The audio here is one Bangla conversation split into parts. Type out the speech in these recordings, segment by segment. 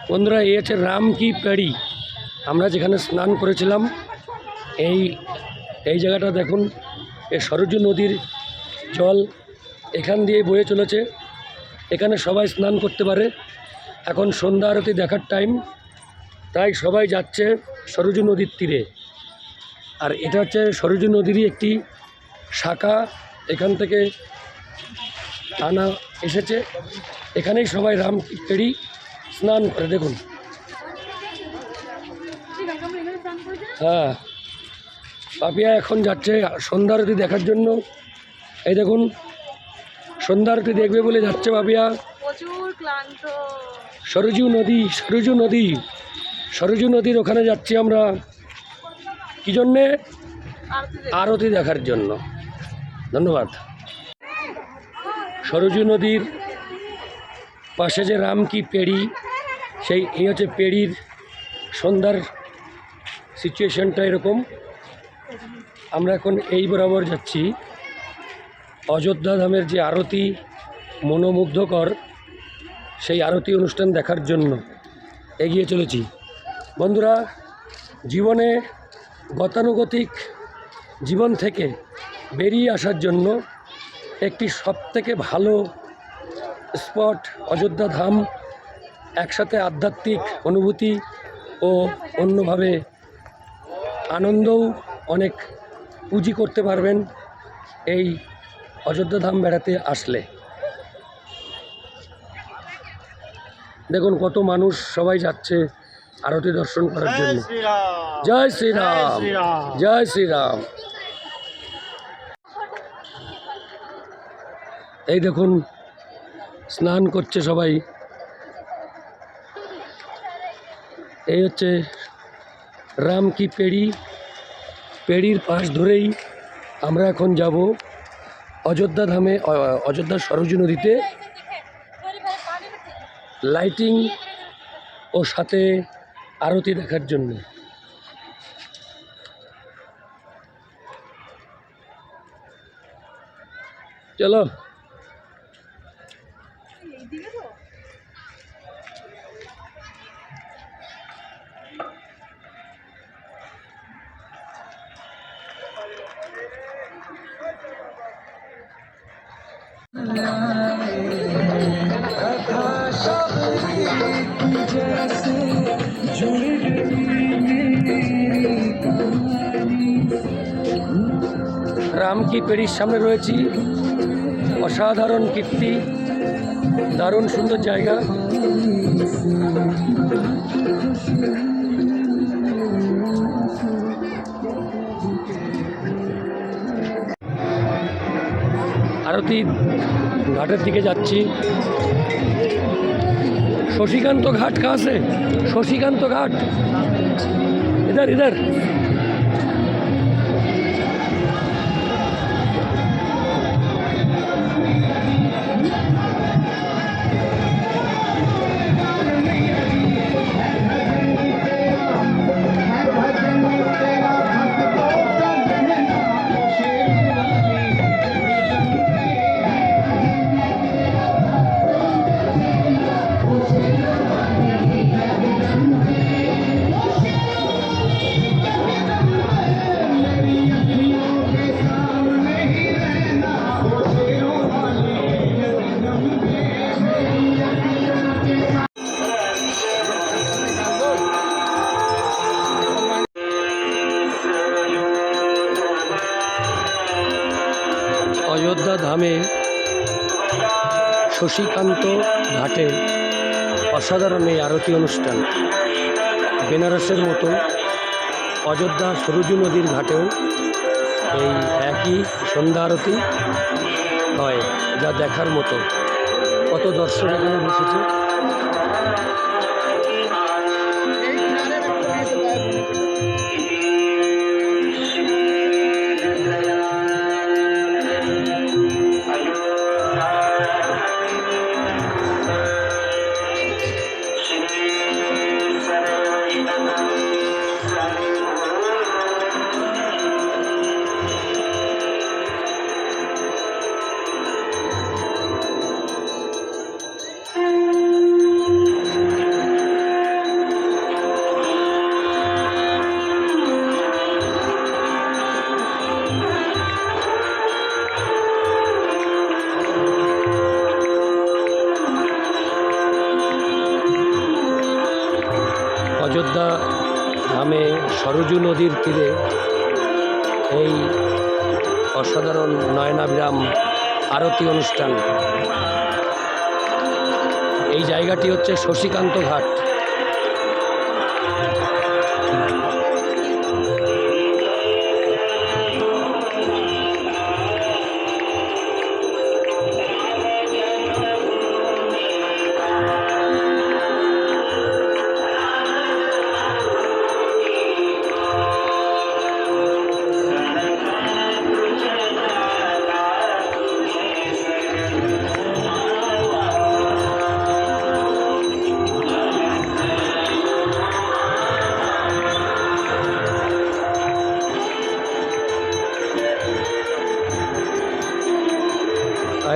বন্ধুরা, এই হচ্ছে রাম কি পেড়ি। আমরা যেখানে স্নান করেছিলাম এই এই জায়গাটা দেখুন, এই সরজু নদীর জল এখান দিয়ে বয়ে চলেছে। এখানে সবাই স্নান করতে পারে। এখন সন্ধ্যা আরতি দেখার টাইম, তাই সবাই যাচ্ছে সরজু নদীর তীরে। আর এটা হচ্ছে সরজু নদীরই একটি শাখা, এখান থেকে টানা এসেছে। এখানেই সবাই রাম কি পেড়ি স্নান করে। দেখুন, হ্যাঁ, পাপিয়া এখন যাচ্ছে সন্ধ্যা আরতি দেখার জন্য। এই দেখুন, সন্ধ্যা আরতি দেখবে বলে যাচ্ছে পাপিয়া। প্রচুর ক্লান্ত। সরজু নদীর ওখানে যাচ্ছি আমরা। কি জন্যে? আরতি দেখার জন্য। ধন্যবাদ। সরজু নদীর পাশে যে রাম কি পেড়ি, এই হচ্ছে পেড়ির সন্ধ্যার সিচুয়েশনটা এরকম। আমরা এখন এই বরাবর যাচ্ছি অযোধ্যা ধামের যে আরতি মনোমুগ্ধকর, সেই আরতি অনুষ্ঠান দেখার জন্য এগিয়ে চলেছি। বন্ধুরা, জীবনে গতানুগতিক জীবন থেকে বেরিয়ে আসার জন্য একটি সবথেকে ভালো স্পট অযোধ্যা ধাম। একসাথে আধ্যাত্মিক অনুভূতি ও অন্যভাবে আনন্দও অনেক পুঁজি করতে পারবেন এই অযোধ্যা ধাম বেড়াতে আসলে। দেখুন কত মানুষ সবাই যাচ্ছে আরতি দর্শন করার জন্য। জয় শ্রীরাম, জয় শ্রীরাম। এই দেখুন স্নান করছে সবাই। এই হচ্ছে রাম কি পেড়ির পাশ ধরেই আমরা এখন যাব অযোধ্যা ধামে, অযোধ্যার সরজু নদীতে লাইটিং ও সাথে আরতি দেখার জন্য। চলো। রাম কি পেড়ির সামনে রয়েছি। অসাধারণ কীর্তি, দারুণ সুন্দর জায়গা। আরতি ঘাটের দিকে যাচ্ছি। शशिकांत घाट कहाँ से? शशिकांत घाट इधर इधर। অযোধ্যা ধামে শশীকান্ত ঘাটে অসাধারণ এই আরতি অনুষ্ঠান। বেনারসের মতো অযোধ্যা সরজু নদীর ঘাটেও এই একই সন্ধ্যা আরতি হয়, যা দেখার মতো। কত দর্শক এখানে বসেছে। অযোধ্যা ধামে সরজু নদীর তীরে এই অসাধারণ নয়নাভিরাম আরতি অনুষ্ঠান। এই জায়গাটি হচ্ছে শশীকান্ত ঘাট।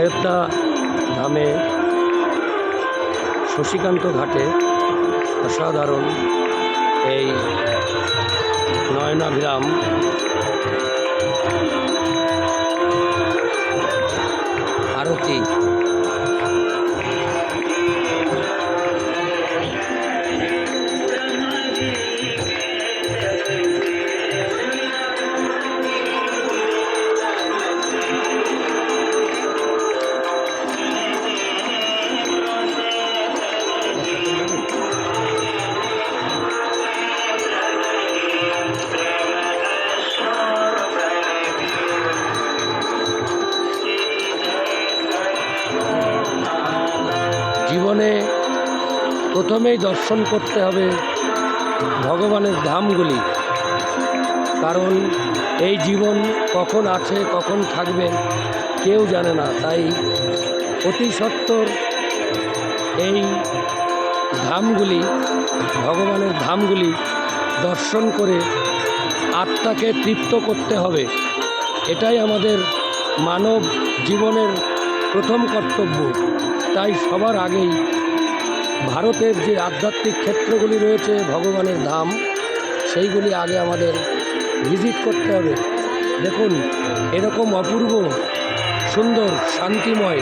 অযোধ্যা ধামে শশীকান্ত ঘাটে অসাধারণ এই নয়নাভিরাম আরতি। জীবনে প্রথমেই দর্শন করতে হবে ভগবানের ধামগুলি, কারণ এই জীবন কখন আছে কখন থাকবে কেউ জানে না। তাই অতি সত্বর এই ধামগুলি, ভগবানের ধামগুলি দর্শন করে আত্মাকে তৃপ্ত করতে হবে। এটাই আমাদের মানব জীবনের প্রথম কর্তব্য। তাই সবার আগেই ভারতের যে আধ্যাত্মিক ক্ষেত্রগুলি রয়েছে ভগবানের ধাম, সেইগুলি আগে আমাদের ভিজিট করতে হবে। দেখুন, এরকম অপূর্ব সুন্দর শান্তিময়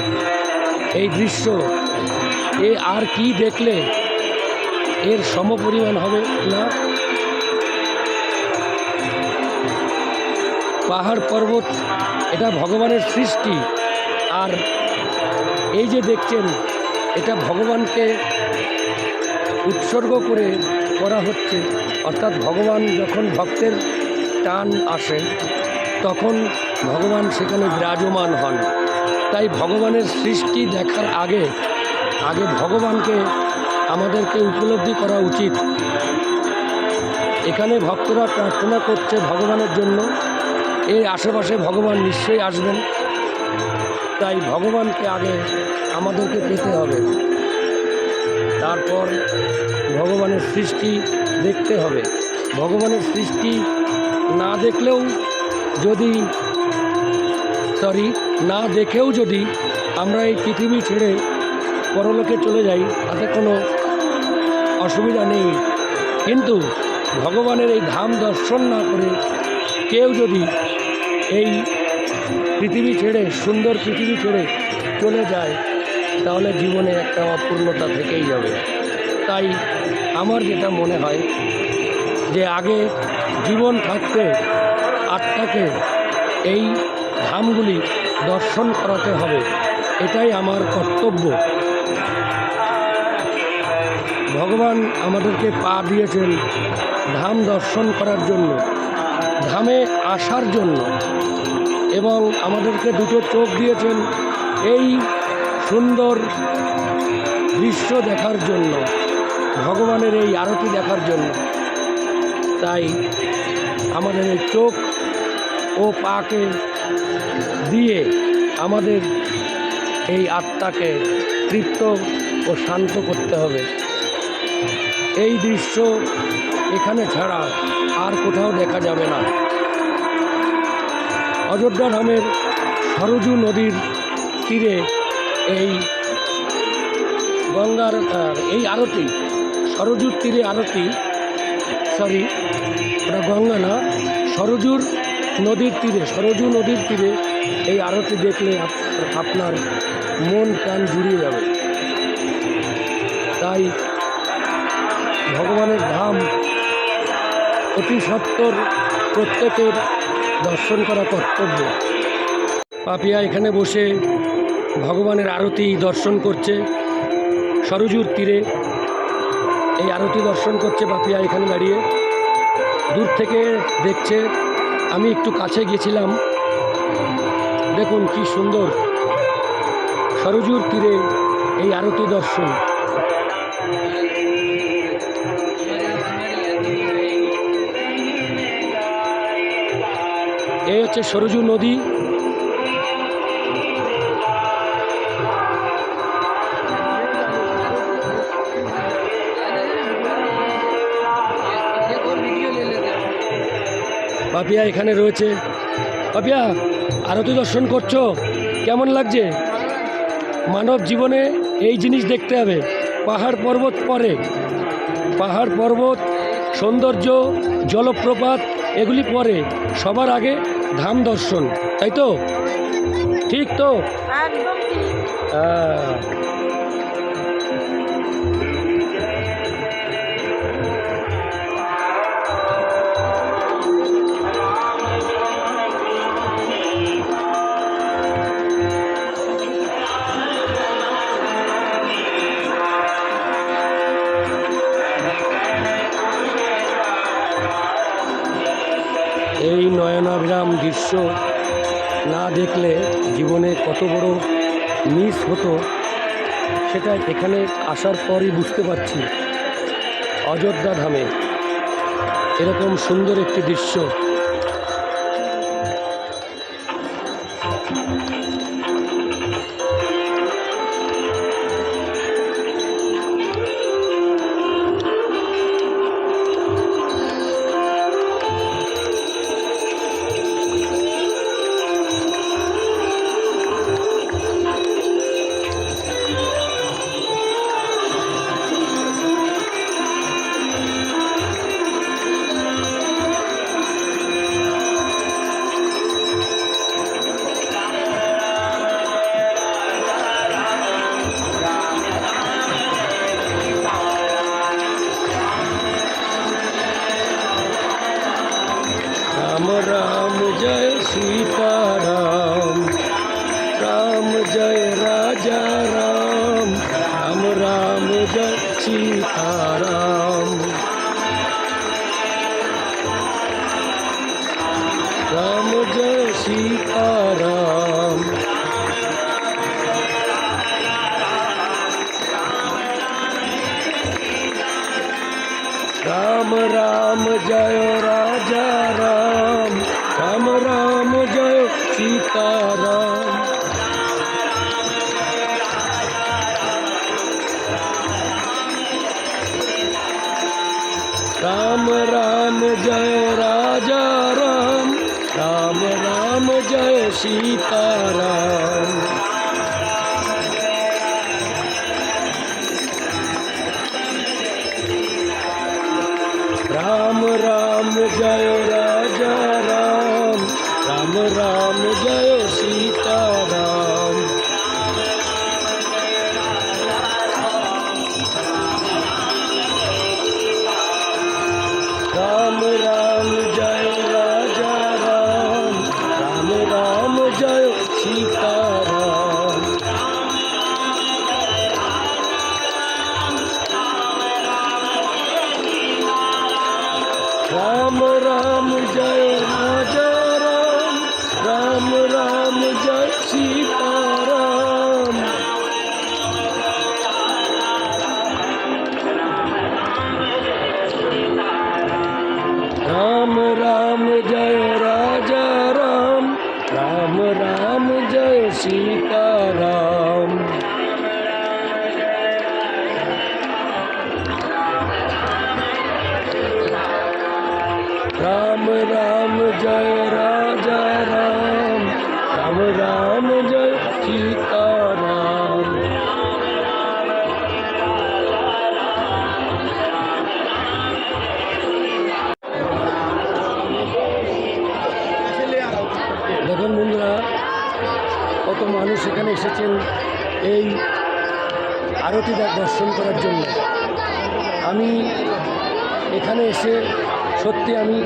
এই দৃশ্য, এ আর কি দেখলে এর সমপরিমাণ হবে না। পাহাড় পর্বত এটা ভগবানের সৃষ্টি, আর এই যে দেখছেন এটা ভগবানকে উৎসর্গ করে করা হচ্ছে। অর্থাৎ ভগবান যখন ভক্তের টান আসে তখন ভগবান সেখানে বিরাজমান হন। তাই ভগবানের সৃষ্টি দেখার আগে ভগবানকে আমাদেরকে উপলব্ধি করা উচিত। এখানে ভক্তরা প্রার্থনা করছে ভগবানের জন্য, এর আশেপাশে ভগবান নিশ্চয়ই আসবেন। তাই ভগবানকে আগে আমাদেরকে পেতে হবে, তারপর ভগবানের সৃষ্টি দেখতে হবে। ভগবানের সৃষ্টি না দেখলেও না দেখেও যদি আমরা এই পৃথিবী ছেড়ে পরলোকে চলে যাই তাতে কোনো অসুবিধা নেই। কিন্তু ভগবানের এই ধাম দর্শন না করে কেউ যদি এই পৃথিবী ছেড়ে, সুন্দর পৃথিবী ছেড়ে চলে যায় তাহলে জীবনে একটা অপূর্ণতা থেকেই যাবে। তাই আমার যেটা মনে হয় যে আগে জীবন থাকতে আত্মাকে এই ধামগুলি দর্শন করাতে হবে, এটাই আমার কর্তব্য। ভগবান আমাদেরকে পা দিয়েছেন ধাম দর্শন করার জন্য, ধামে আসার জন্য, এবং আমাদেরকে দুটো চোখ দিয়েছেন এই সুন্দর দৃশ্য দেখার জন্য, ভগবানের এই আরতি দেখার জন্য। তাই আমাদের এই চোখ ও পাকে দিয়ে আমাদের এই আত্মাকে তৃপ্ত ও শান্ত করতে হবে। এই দৃশ্য এখানে ছাড়া আর কোথাও দেখা যাবে না। অযোধ্যা ধামের সরজু নদীর তীরে এই গঙ্গার এই আরতি, সরজুর তীরে আরতি, ওটা গঙ্গা না, সরজু নদীর তীরে এই আরতি দেখলে আপনার মন প্রাণ জুড়িয়ে যাবে। তাই ভগবানের ধাম অতি সত্বর প্রত্যেকের দর্শন করা কর্তব্য। পাপিয়া এখানে বসে ভগবানের আরতি দর্শন করছে সরজুর তীরে। এই আরতি দর্শন করছে পাপিয়া এখানে দাঁড়িয়ে, দূর থেকে দেখছে। আমি একটু কাছে গেছিলাম, দেখুন কি সুন্দর সরজুর তীরে এই আরতি দর্শন। এই হচ্ছে সরজু নদী। পাপিয়া এখানে রয়েছে। পাপিয়া, আরতি দর্শন করছো, কেমন লাগছে? মানব জীবনে এই জিনিস দেখতে হবে। পাহাড় পর্বত পরে, পাহাড় পর্বত, সৌন্দর্য, জলপ্রপাত এগুলি পরে, সবার আগে ধাম দর্শন, তাই তো? ঠিক তো? হ্যাঁ। এই নয়নাভিরাম দৃশ্য না দেখলে জীবনে কত বড় মিস হতো সেটা এখানে আসার পরই বুঝতে পারছি। অযোধ্যা ধামে এরকম সুন্দর একটি দৃশ্য। राम राम जय सीताराम, राम जय राजा राम, राम राम जय सीताराम, राम जय सीताराम। राम राम जय राजा राम, राम राम जय सीताराम, राम राम जय राजा राम, राम राम जय सीताराम। राम राम जय राजा राम, राम राम जय सीताराम, राम राम जय राजा राम, राम राम जय सीताराम, राम राम जय राजा राम, राम राम जय सीताराम, राम राम जय राजा राम, राम राम जय सीताराम, राम राम जय राजा राम, राम राम जय सीताराम, দেখুন বন্ধুরা, কত মানুষ এখানে এসেছেন এই আরতি দর্শন করার জন্য। আমি এখানে এসে সত্যি আমি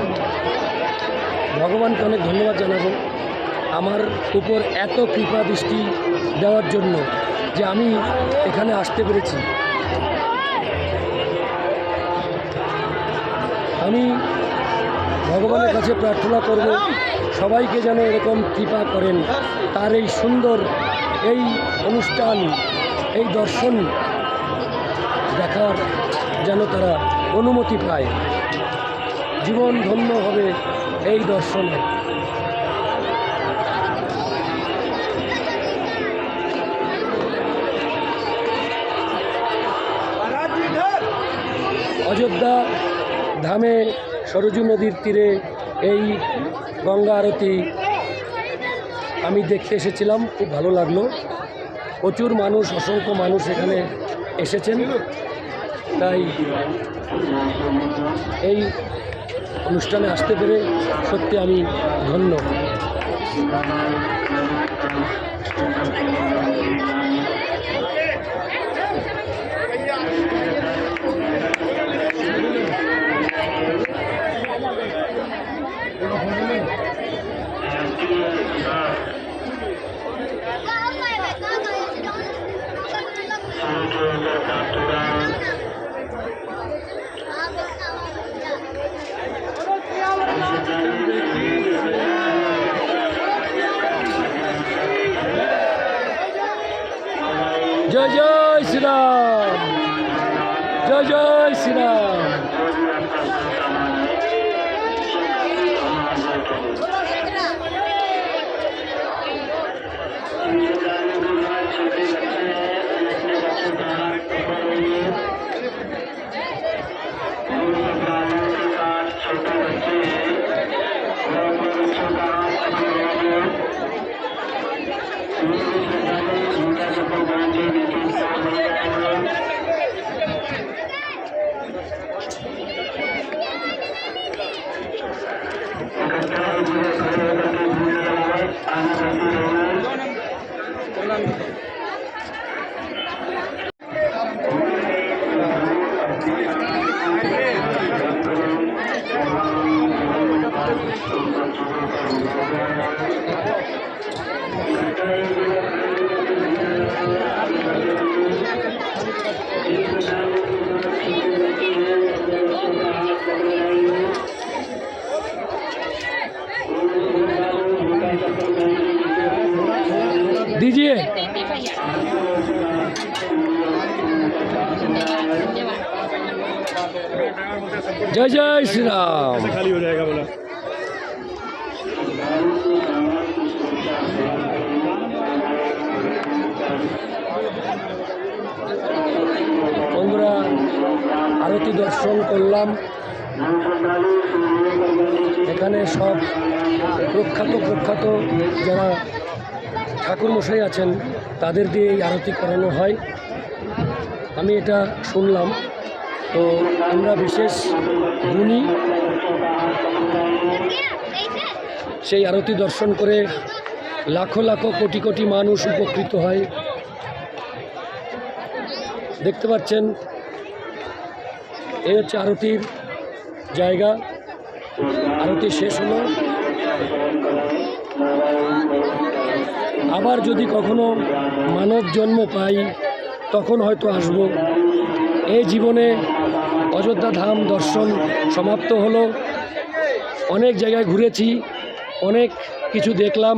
ভগবানকে অনেক ধন্যবাদ জানাবো আমার উপর এত কৃপা দৃষ্টি দেওয়ার জন্য যে আমি এখানে আসতে পেরেছি। আমি ভগবানের কাছে প্রার্থনা করব সবাইকে যেন এরকম কৃপা করেন, তার এই সুন্দর এই অনুষ্ঠান এই দর্শন দেখার যেন তারা অনুমতি পায়। জীবন ধন্য হবে এই দর্শনে। অযোধ্যা ধামে সরজু নদীর তীরে এই গঙ্গা আরতি আমি দেখতে এসেছিলাম, খুব ভালো লাগলো। প্রচুর মানুষ, অসংখ্য মানুষ এখানে এসেছেন, তাই এই অনুষ্ঠানে আসতে পেরে সত্যি আমি ধন্য। জয় জয় শ্রীরাম, জয় জয় শ্রীরাম। दीजिए। जय जय श्री राम। खाली हो जाएगा बोला। বন্ধুরা আরতি দর্শন করলাম, এখানে সব প্রখ্যাত যারা ঠাকুরমশাই আছেন তাদের দিয়ে এই আরতি করানো হয়, আমি এটা শুনলাম। তো আমরা বিশেষ গুণী সেই আরতি দর্শন করে লাখো লাখো কোটি কোটি মানুষ উপকৃত হয়। দেখতে পাচ্ছেন এই হচ্ছে আরতির জায়গা। আরতি শেষ হলো, আবার যদি কখনো মানব জন্ম পাই তখন হয়তো আসব। এই জীবনে অযোধ্যা ধাম দর্শন সমাপ্ত হলো। অনেক জায়গায় ঘুরেছি, অনেক কিছু দেখলাম।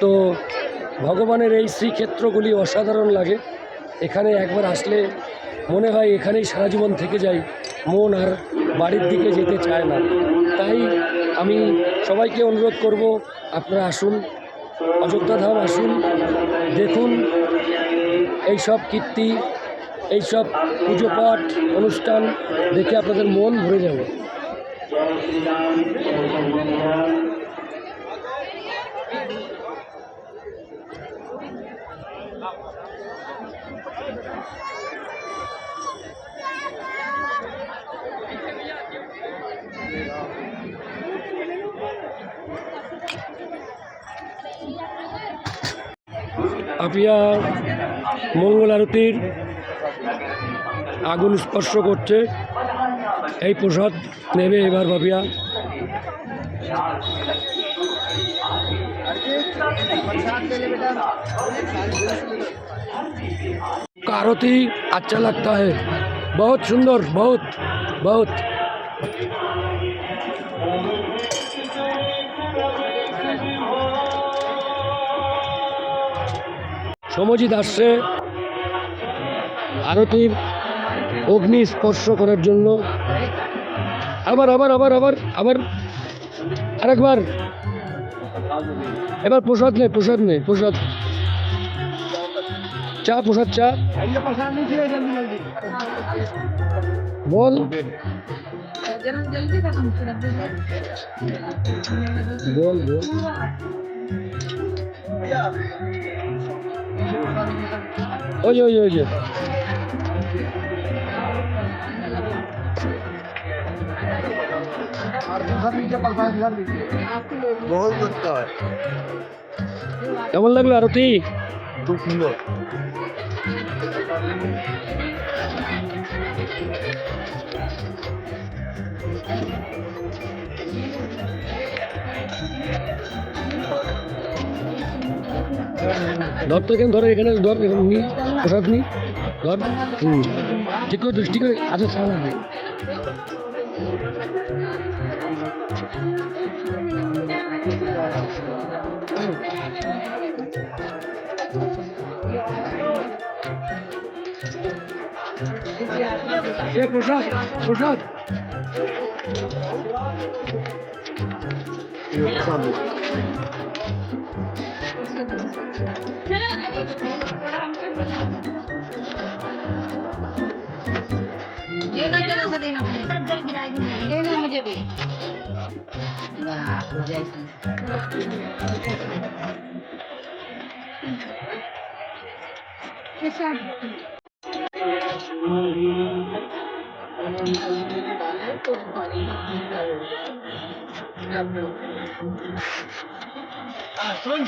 তো ভগবানের এই শ্রীক্ষেত্রগুলি অসাধারণ লাগে। এখানে একবার আসলে মনে হয় এখানেই সারা জীবন থেকে যাই, মন আর বাড়ির দিকে যেতে চায় না। তাই আমি সবাইকে অনুরোধ করব, আপনারা আসুন, অযোধ্যা ধাম আসুন, দেখুন এইসব কীর্তি, এইসব পুজো পাঠ অনুষ্ঠান দেখে আপনাদের মন ভরে যাবে। আপিয়া মঙ্গল আরতির আগুন স্পর্শ করছে। এই প্রসাদ নেবে এবার ভাবিয়া। आरती अच्छा लगता है, बहुत सुंदर, बहुत बहुत। সমজিৎ আসছে আরতির অগ্নি স্পর্শ করার জন্য। আবার আবার আবার আবার আবার আরেকবার। এবার প্রসাদ নে, প্রসাদ নে, প্রসাদ। চা, প্রসাদ, চা বল। বল বল। ওই ওই ওই যে কেমন লাগলো আরতি? খুব সুন্দর। ধর তো এখানে, ধর এখানে, ধর এখানে নি প্রসাদ নি, ধর। ঠিক করে দৃষ্টি করে আচ্ছা চা লাগবে। প্রসাদ, প্রসাদ। मुझे भी শুন